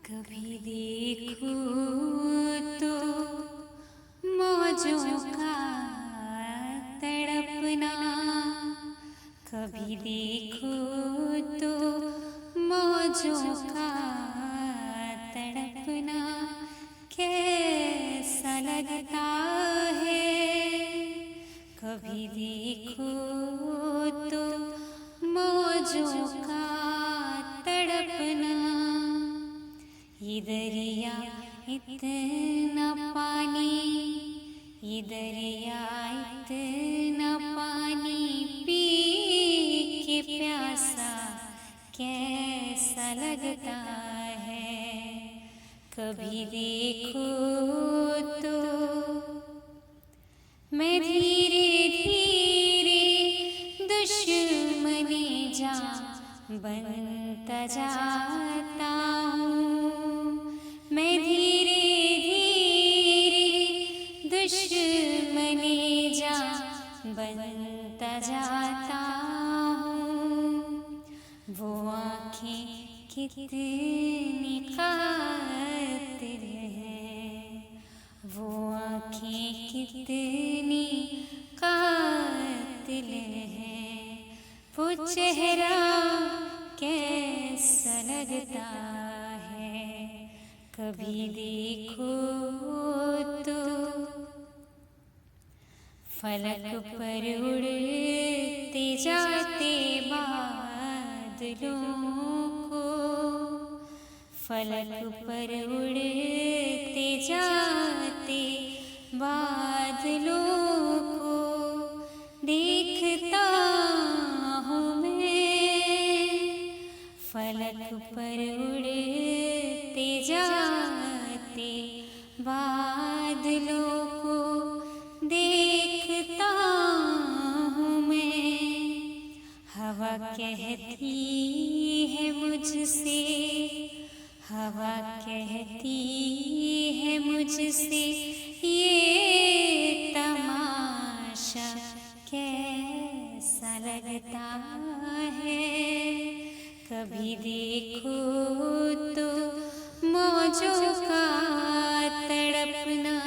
कभी देखो तो मौजों का तड़पना, कभी देखो तो मौजों का तड़पना कैसा लगता है। कभी देखो तो मौजों का तड़पना, ये दरिया इतना पानी, ये दरिया इतना पानी पी के प्यासा कैसा लगता है। कभी देखो तो मैं धीरे धीरे दुश्मने जा बनता जाता हूँ। मैं धीरे धीरे दुश्मने जा बनता जाता हूँ। वो आँखें कितनी कातिल हैं, वो आँखें कितनी कातिल हैं। वो चेहरा कैसा लगता है। कभी देखो तो फलक पर उड़ते जाते बादलों को, फलक पर उड़ते जाते बादलों को देखता हूँ मैं। फलक पर उड़ते जाते बादलों को देखता हूँ मैं। हवा कहती है मुझसे, हवा कहती है मुझसे, ये तमाशा कैसा लगता है। कभी देखो तो मौजों का तड़पना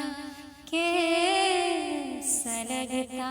कैसा लगता